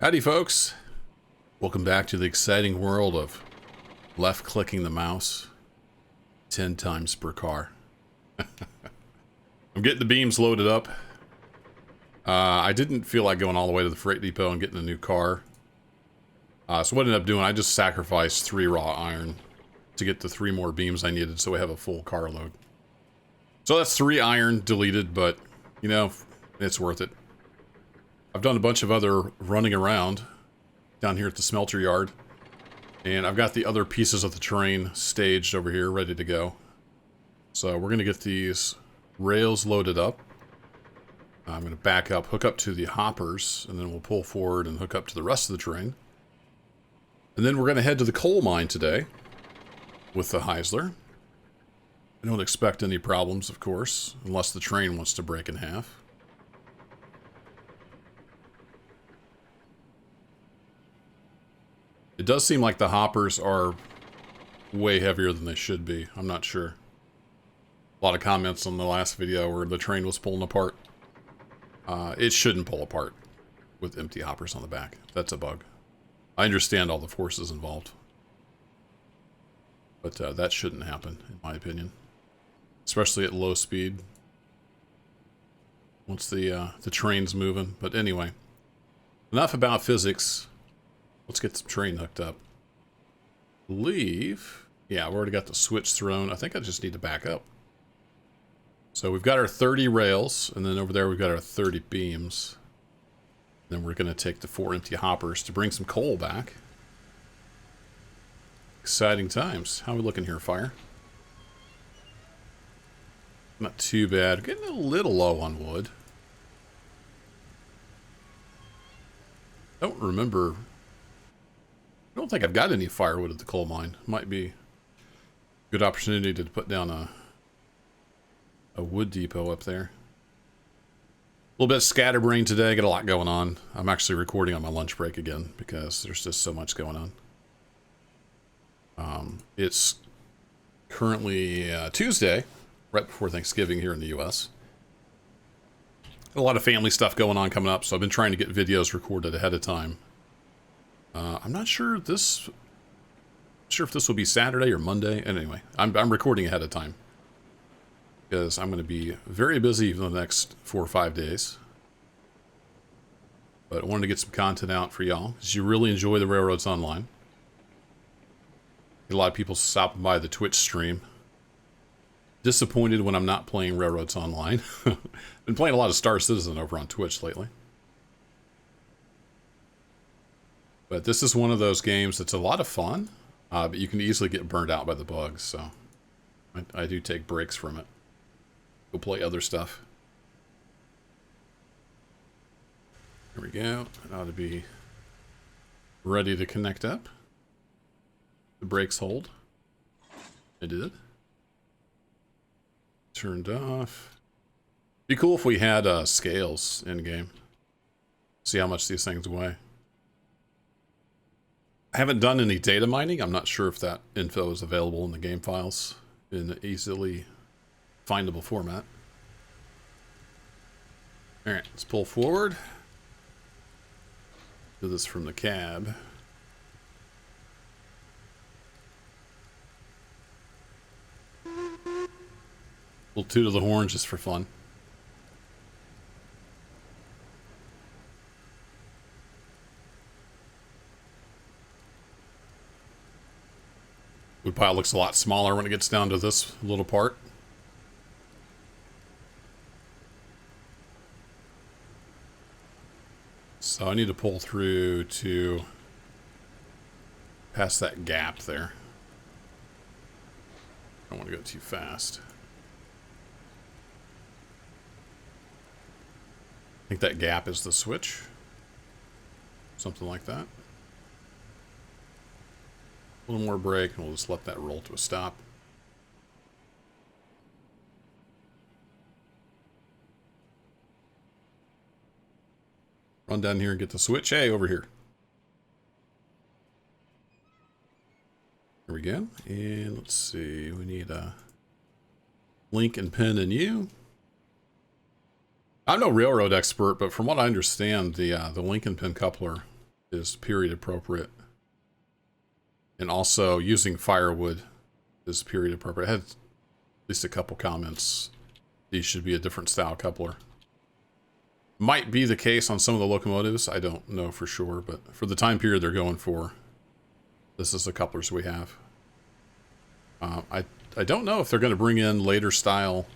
Howdy folks, welcome back to the exciting world of left clicking the mouse 10 times per car. I'm getting the beams loaded up. I didn't feel like going all the way to the freight depot and getting a new car. So what I ended up doing, I just sacrificed 3 raw iron to get the 3 more beams I needed so I have a full car load. So that's 3 iron deleted, but you know, it's worth it. I've done a bunch of other running around down here at the smelter yard, and I've got the other pieces of the terrain staged over here ready to go. So we're going to get these rails loaded up. I'm going to back up, hook up to the hoppers, and then we'll pull forward and hook up to the rest of the terrain. And then we're going to head to the coal mine today with the Heisler. I don't expect any problems, of course, unless the train wants to break in half. It does seem like the hoppers are way heavier than they should be. I'm not sure. A lot of comments on the last video where the train was pulling apart. It shouldn't pull apart with empty hoppers on the back. That's a bug. I understand all the forces involved. But that shouldn't happen, in my opinion. Especially at low speed. Once the train's moving. But anyway. Enough about physics. Let's get the train hooked up. I believe, yeah, I've already got the switch thrown. I think I just need to back up. So we've got our 30 rails, and then over there we've got our 30 beams. Then we're going to take the 4 empty hoppers to bring some coal back. Exciting times. How are we looking here, Fire? Not too bad. Getting a little low on wood. Don't remember. I don't think I've got any firewood at the coal mine. Might be a good opportunity to put down a wood depot up there. A little bit scatterbrained today. Got a lot going on. I'm actually recording on my lunch break again because there's just so much going on. It's currently Tuesday, right before Thanksgiving here in the U.S. A lot of family stuff going on coming up, so I've been trying to get videos recorded ahead of time. I'm not sure if this will be Saturday or Monday. And anyway, I'm recording ahead of time because I'm going to be very busy for the next 4 or 5 days. But I wanted to get some content out for y'all because you really enjoy the Railroads Online. Get a lot of people stopping by the Twitch stream. Disappointed when I'm not playing Railroads Online. Been playing a lot of Star Citizen over on Twitch lately. But this is one of those games that's a lot of fun, but you can easily get burned out by the bugs, so I do take breaks from it. Go play other stuff. There we go. It ought to be ready to connect up. The brakes hold. I did. Turned off. Be cool if we had scales in game. See how much these things weigh. I haven't done any data mining. I'm not sure if that info is available in the game files in an easily findable format. Alright, let's pull forward. Do this from the cab. We'll toot of the horn just for fun. Wood pile looks a lot smaller when it gets down to this little part. So I need to pull through to past that gap there. I don't want to go too fast. I think that gap is the switch. Something like that. A little more brake, and we'll just let that roll to a stop. Run down here and get the switch. Hey, over here. There we go. And let's see. We need a link and pin and U. I'm no railroad expert, but from what I understand, the link and pin coupler is period appropriate. And also using firewood is period appropriate. I had at least a couple comments. These should be a different style coupler. Might be the case on some of the locomotives. I don't know for sure, but for the time period they're going for, this is the couplers we have. I don't know if they're going to bring in later style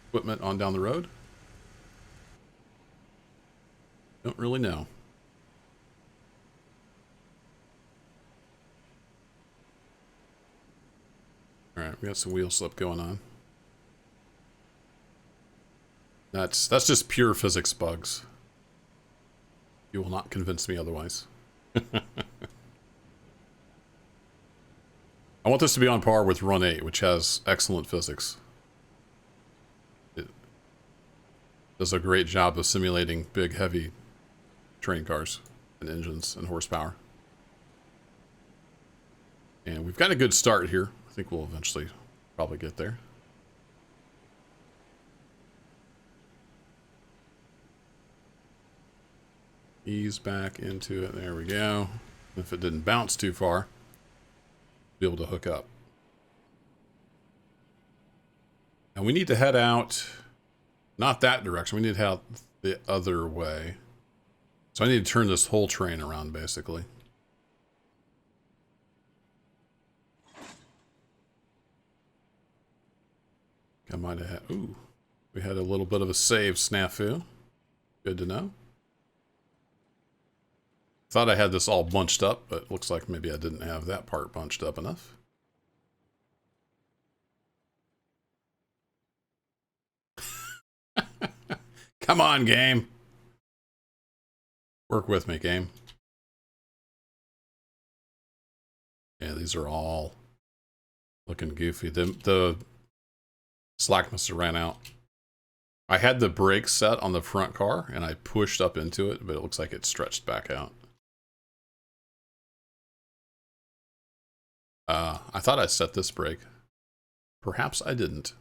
equipment on down the road. Don't really know. Alright, we got some wheel slip going on. That's just pure physics bugs. You will not convince me otherwise. I want this to be on par with Run 8, which has excellent physics. It does a great job of simulating big, heavy train cars and engines and horsepower. And we've got a good start here. I think we'll eventually probably get there. Ease back into it. There we go. If it didn't bounce too far, be able to hook up. And we need to head out, not that direction. We need to head out the other way. So I need to turn this whole train around, basically. I might have had, ooh, we had a little bit of a save snafu. Good to know. Thought I had this all bunched up, but it looks like maybe I didn't have that part bunched up enough. Come on, game. Work with me, game. Yeah, these are all looking goofy. The slack must have ran out. I had the brakes set on the front car, and I pushed up into it, but it looks like it stretched back out. I thought I set this brake. Perhaps I didn't.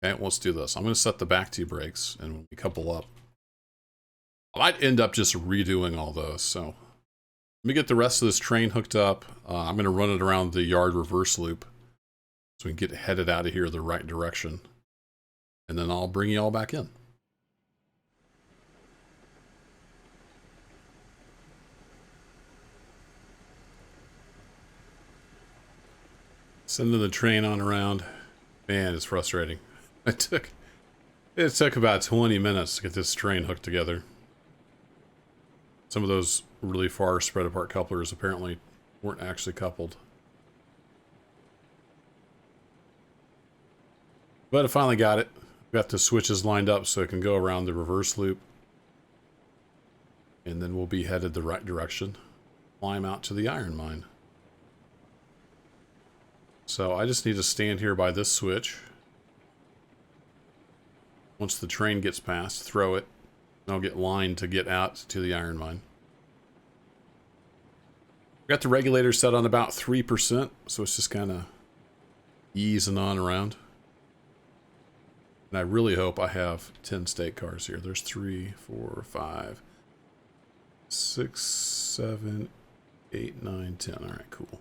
Okay, let's do this. I'm going to set the back two brakes, and when we couple up, I might end up just redoing all those. So let me get the rest of this train hooked up. I'm going to run it around the yard reverse loop so we can get headed out of here the right direction. And then I'll bring you all back in. Sending the train on around. Man, it's frustrating. It took about 20 minutes to get this train hooked together. Some of those really far spread apart couplers apparently weren't actually coupled. But I finally got it. Got the switches lined up so it can go around the reverse loop. And then we'll be headed the right direction. Climb out to the iron mine. So I just need to stand here by this switch. Once the train gets past, throw it. And I'll get lined to get out to the iron mine. Got the regulator set on about 3%, so it's just kind of easing on around. And I really hope I have 10 stake cars here. There's 3, 4, 5, 6, 7, 8, 9, 10. All right, cool.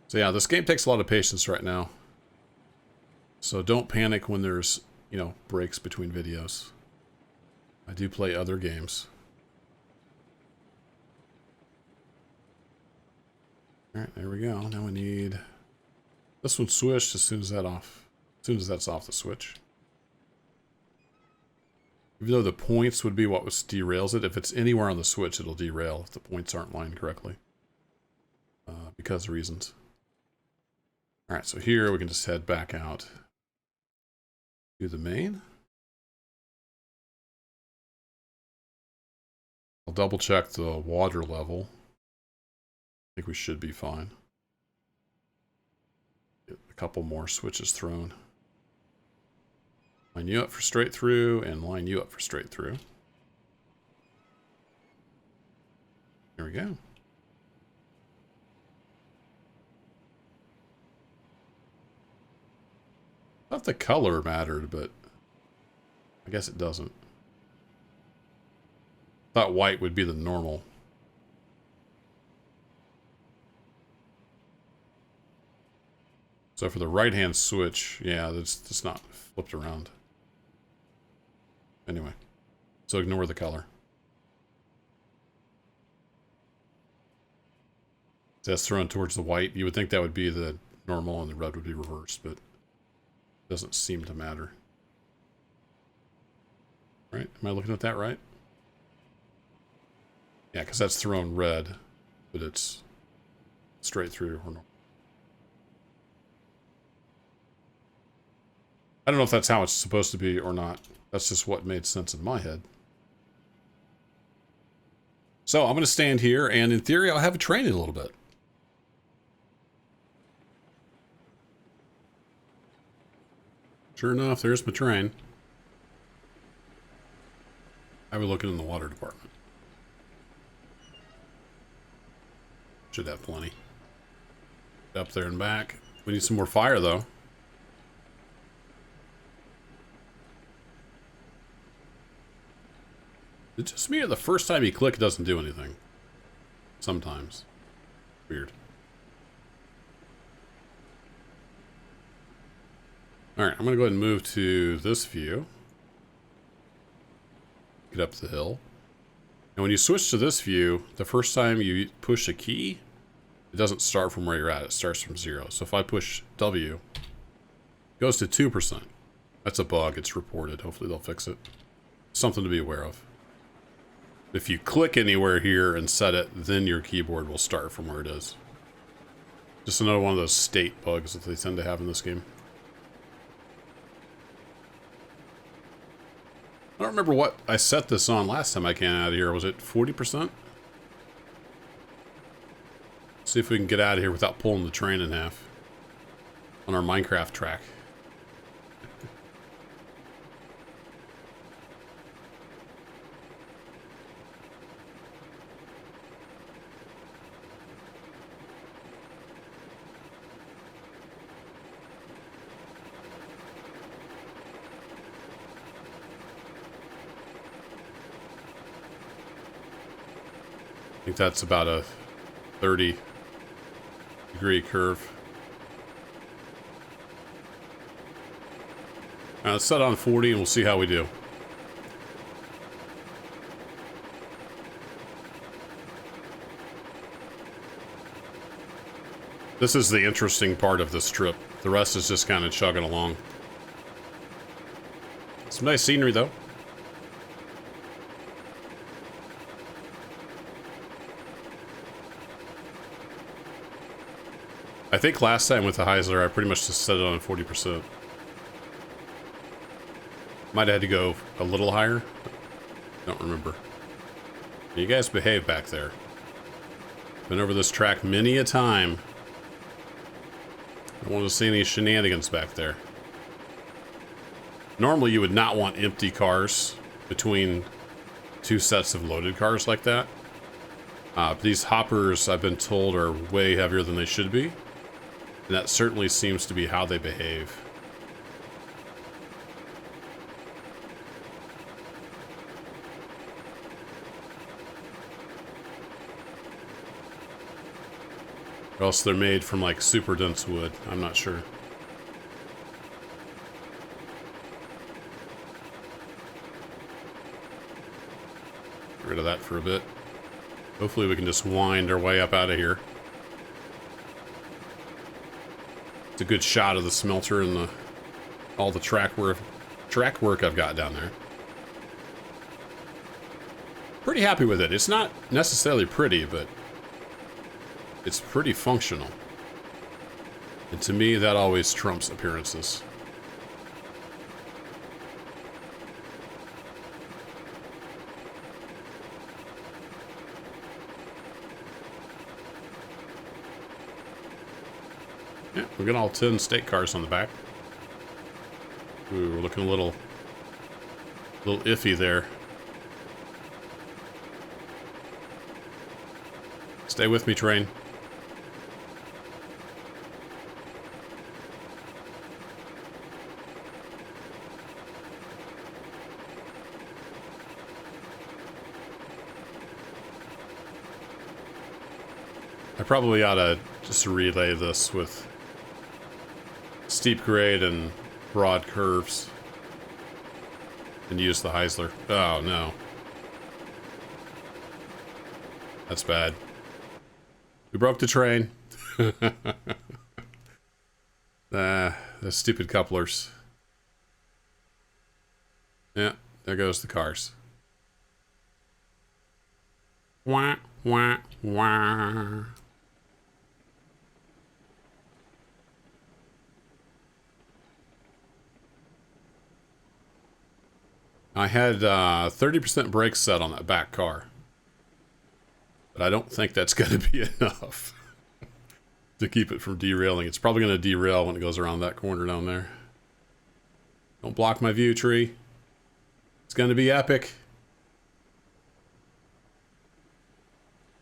So yeah, this game takes a lot of patience right now. So don't panic when there's, you know, breaks between videos. I do play other games. Alright, there we go. Now we need this one switched as soon as that's off the switch. Even though the points would be what derails it, if it's anywhere on the switch, it'll derail if the points aren't lined correctly. Because of reasons. Alright, so here we can just head back out to the main. I'll double check the water level. I think we should be fine. Get a couple more switches thrown. Line you up for straight through and line you up for straight through. There we go. I thought the color mattered, but I guess it doesn't. I thought white would be the normal. So for the right-hand switch, yeah, that's not flipped around. Anyway, so ignore the color. That's thrown towards the white. You would think that would be the normal and the red would be reversed, but it doesn't seem to matter. Right? Am I looking at that right? Yeah, because that's thrown red, but it's straight through or normal. I don't know if that's how it's supposed to be or not. That's just what made sense in my head. So I'm going to stand here, and in theory, I'll have a train in a little bit. Sure enough, there's my train. I was looking in the water department. Should have plenty. Up there and back. We need some more fire, though. It's just me, or the first time you click, it doesn't do anything. Sometimes. Weird. Alright, I'm going to go ahead and move to this view. Get up the hill. And when you switch to this view, the first time you push a key, it doesn't start from where you're at. It starts from 0. So if I push W, it goes to 2%. That's a bug. It's reported. Hopefully they'll fix it. Something to be aware of. If you click anywhere here and set it, then your keyboard will start from where it is. Just another one of those state bugs that they tend to have in this game. I don't remember what I set this on last time I came out of here. Was it 40%? See if we can get out of here without pulling the train in half on our Minecraft track. I think that's about a 30-degree curve. All right, let's set on 40 and we'll see how we do. This is the interesting part of this trip. The rest is just kind of chugging along. Some nice scenery, though. I think last time with the Heisler, I pretty much just set it on 40%. Might have had to go a little higher. Don't remember. You guys behave back there. Been over this track many a time. Don't want to see any shenanigans back there. Normally you would not want empty cars between two sets of loaded cars like that. These hoppers, I've been told, are way heavier than they should be. And that certainly seems to be how they behave. Or else they're made from like super dense wood. I'm not sure. Get rid of that for a bit. Hopefully we can just wind our way up out of here. It's a good shot of the smelter and all the track work I've got down there. Pretty happy with it. It's not necessarily pretty, but it's pretty functional. And to me, that always trumps appearances. Yeah, we got all 10 state cars on the back. Ooh, we're looking a little iffy there. Stay with me, train. I probably ought to just relay this with steep grade and broad curves and use the Heisler. Oh no. That's bad. We broke the train. The stupid couplers. Yeah, there goes the cars. Wah, wah, wah. I had 30% brake set on that back car. But I don't think that's going to be enough to keep it from derailing. It's probably going to derail when it goes around that corner down there. Don't block my view, tree. It's going to be epic.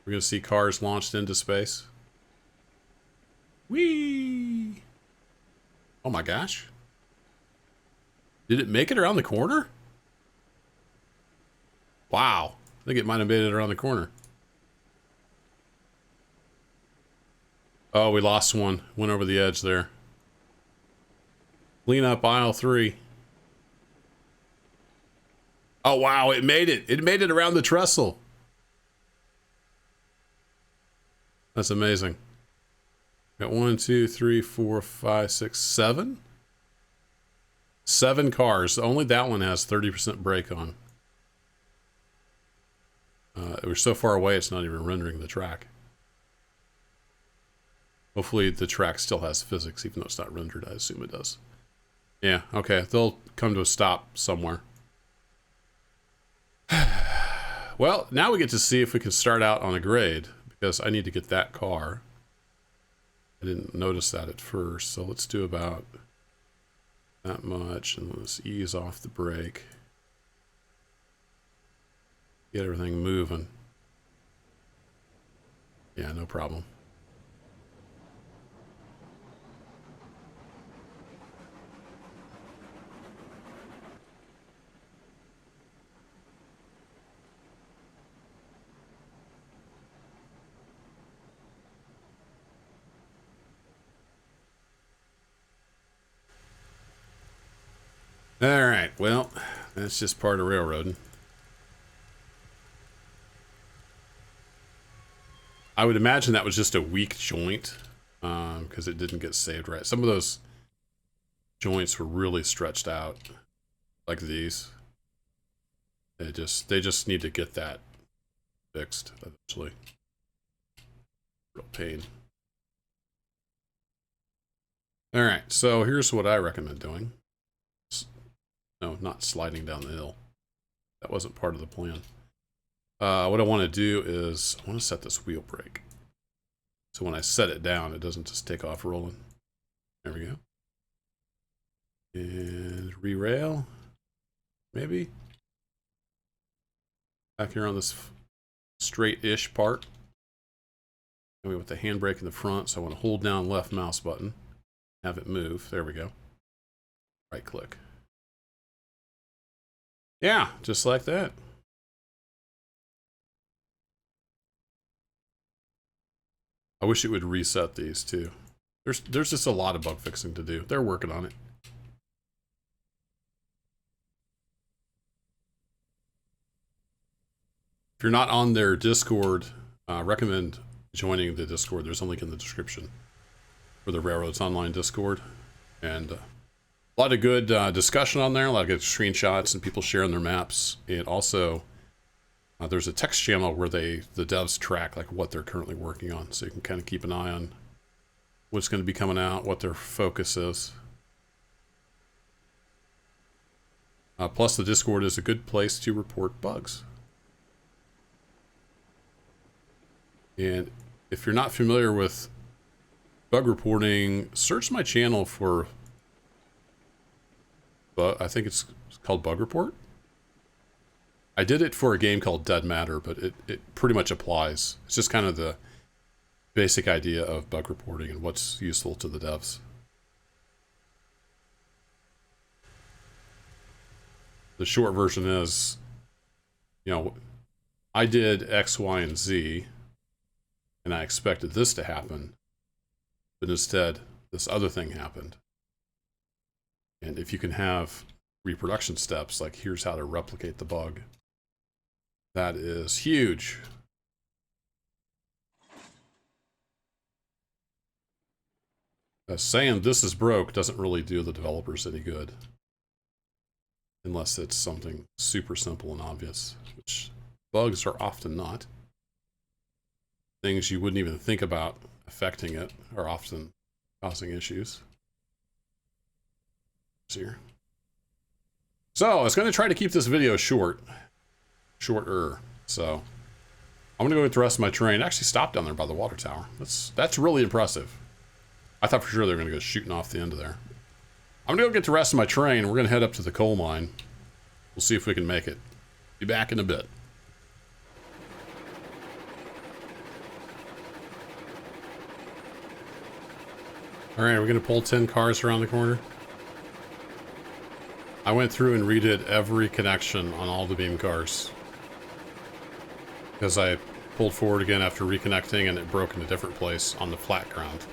We're going to see cars launched into space. Whee! Oh my gosh. Did it make it around the corner? Wow. I think it might have made it around the corner. Oh, we lost one. Went over the edge there. Clean up aisle 3. Oh, wow. It made it. It made it around the trestle. That's amazing. Got 1, 2, 3, 4, 5, 6, 7. 7 cars. Only that one has 30% brake on. We're so far away, it's not even rendering the track. Hopefully the track still has physics, even though it's not rendered. I assume it does. Yeah, okay. They'll come to a stop somewhere. Well, now we get to see if we can start out on a grade, because I need to get that car. I didn't notice that at first, so let's do about that much, and let's ease off the brake. Get everything moving. Yeah, no problem. All right, well, that's just part of railroading. I would imagine that was just a weak joint because it didn't get saved right. Some of those joints were really stretched out, like these. They just need to get that fixed eventually. Real pain. All right, so here's what I recommend doing. No, not sliding down the hill. That wasn't part of the plan. What I want to do is I want to set this wheel brake. So when I set it down, it doesn't just take off rolling. There we go. And re-rail. Maybe. Back here on this straight-ish part. And we want the handbrake in the front, so I want to hold down left mouse button. Have it move. There we go. Right click. Yeah, just like that. I wish it would reset these too. There's just a lot of bug fixing to do. They're working on it. If you're not on their Discord, recommend joining the Discord. There's a link in the description for the Railroads Online Discord. And a lot of good discussion on there, a lot of good screenshots and people sharing their maps. And also, there's a text channel where the devs track like what they're currently working on. So you can kind of keep an eye on what's going to be coming out, what their focus is. Plus, the Discord is a good place to report bugs. And if you're not familiar with bug reporting, search my channel for, I think it's called Bug Report. I did it for a game called Dead Matter, but it pretty much applies. It's just kind of the basic idea of bug reporting and what's useful to the devs. The short version is, you know, I did X, Y, and Z. And I expected this to happen, but instead, this other thing happened. And if you can have reproduction steps, like here's how to replicate the bug, that is huge. Saying this is broke doesn't really do the developers any good. Unless it's something super simple and obvious, which bugs are often not. Things you wouldn't even think about affecting it are often causing issues. Here. So, I was going to try to keep this video shorter. So, I'm going to go get the rest of my terrain. Actually stopped down there by the water tower. That's really impressive. I thought for sure they were going to go shooting off the end of there. I'm going to go get the rest of my terrain. We're going to head up to the coal mine. We'll see if we can make it. Be back in a bit. Alright, we're going to pull 10 cars around the corner. I went through and redid every connection on all the beam cars. Because I pulled forward again after reconnecting and it broke in a different place on the flat ground.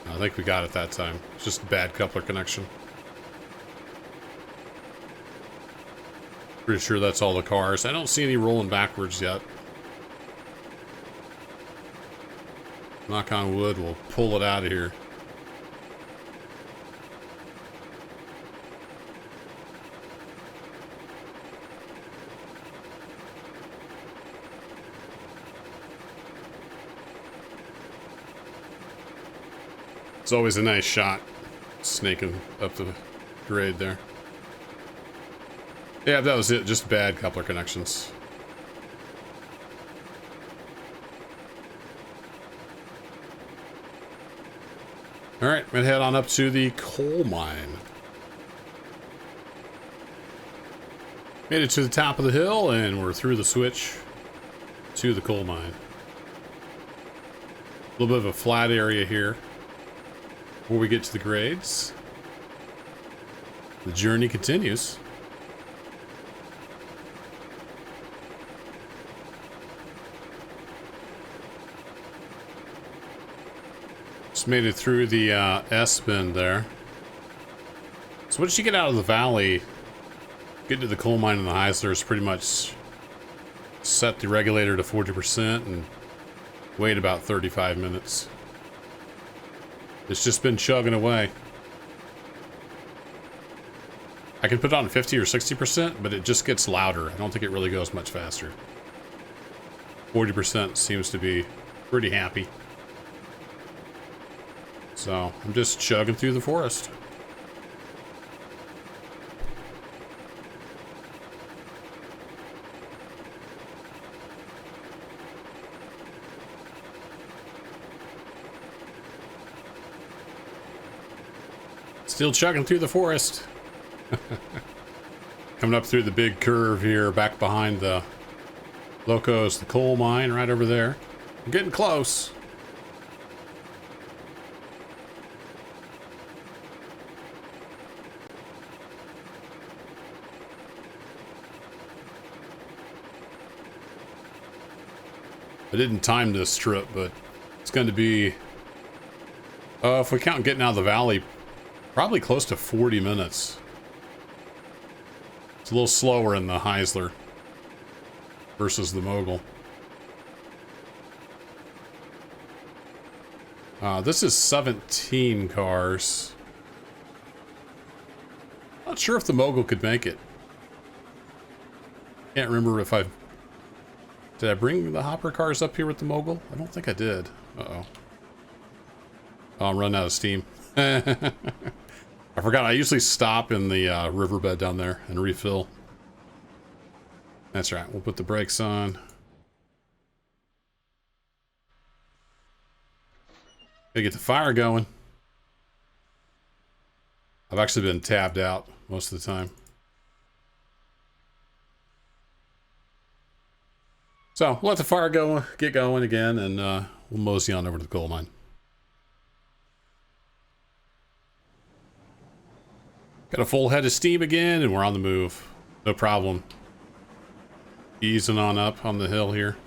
I think we got it that time. It's just a bad coupler connection. Pretty sure that's all the cars. I don't see any rolling backwards yet. Knock on wood, we'll pull it out of here. It's always a nice shot, snaking up the grade there. Yeah, that was it. Just bad coupler connections. Alright, I'm gonna head on up to the coal mine. Made it to the top of the hill, and we're through the switch to the coal mine. A little bit of a flat area here. Before we get to the grades, the journey continues. Just made it through the S-bend there. So once you get out of the valley, get to the coal mine in the Heisler is pretty much set the regulator to 40% and wait about 35 minutes. It's just been chugging away. I can put it on 50 or 60%, but it just gets louder. I don't think it really goes much faster. 40% seems to be pretty happy. So, I'm just chugging through the forest. Still chugging through the forest. Coming up through the big curve here, back behind the Locos, the coal mine right over there. I'm getting close. I didn't time this trip, but it's going to be, if we count getting out of the valley, probably close to 40 minutes. It's a little slower in the Heisler versus the Mogul. This is 17 cars. Not sure if the Mogul could make it. Can't remember if did I bring the hopper cars up here with the Mogul? I don't think I did. Uh-oh. Oh, I'm running out of steam. I forgot, I usually stop in the riverbed down there and refill. That's right, we'll put the brakes on. Gotta get the fire going. I've actually been tabbed out most of the time. So, we'll let the fire get going again, and we'll mosey on over to the coal mine. Got a full head of steam again, and we're on the move. No problem. Easing on up on the hill here.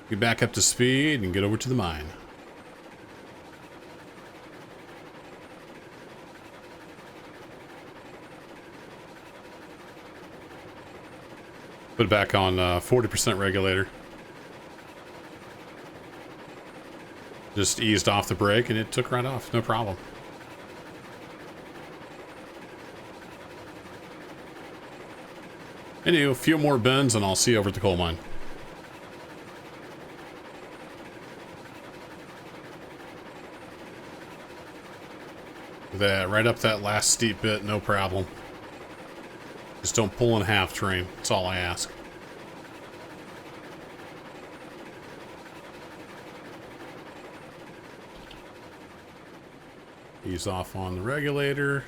Get back up to speed and get over to the mine. Put it back on 40% regulator. Just eased off the brake and it took right off. No problem. Anyway, a few more bends and I'll see you over at the coal mine. That right up that last steep bit, no problem. Just don't pull in half, train. That's all I ask. Ease off on the regulator.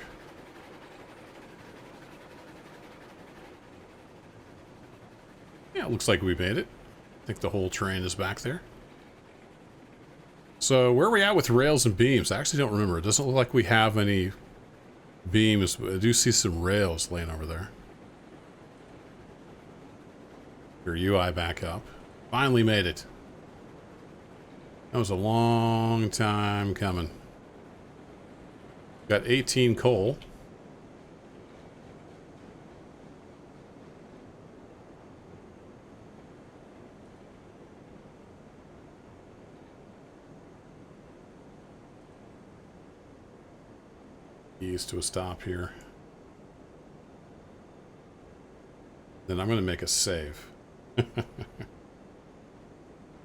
Yeah, it looks like we made it. I think the whole train is back there. So where are we at with rails and beams? I actually don't remember. It doesn't look like we have any beams, but I do see some rails laying over there. Your UI back up. Finally made it. That was a long time coming. Got 18 coal. Ease to a stop here. Then I'm going to make a save.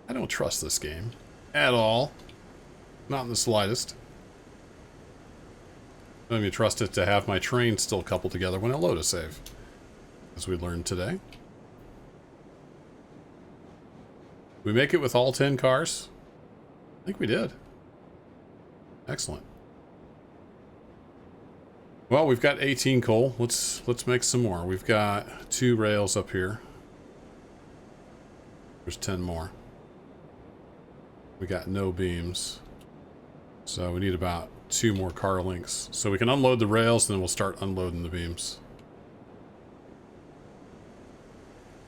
I don't trust this game at all. Not in the slightest. I don't even trust it to have my train still coupled together when I load a save, as we learned today. We make it with all 10 cars? I think we did. Excellent. Well, we've got 18 coal. Let's make some more. We've got 2 rails up here. There's 10 more. We got no beams. So we need about 2 more car links. So we can unload the rails, and then we'll start unloading the beams.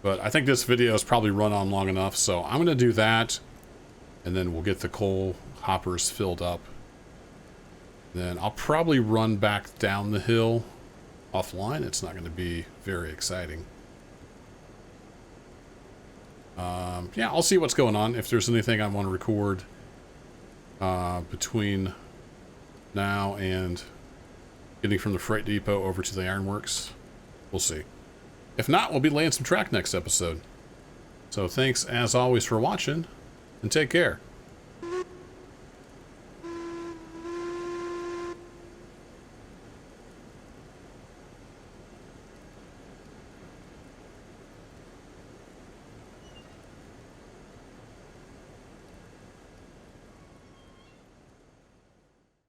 But I think this video has probably run on long enough, so I'm going to do that. And then we'll get the coal hoppers filled up. Then I'll probably run back down the hill offline. It's not going to be very exciting. Yeah, I'll see what's going on. If there's anything I want to record between now and getting from the freight depot over to the ironworks, we'll see. If not, we'll be laying some track next episode. So thanks, as always, for watching, and take care.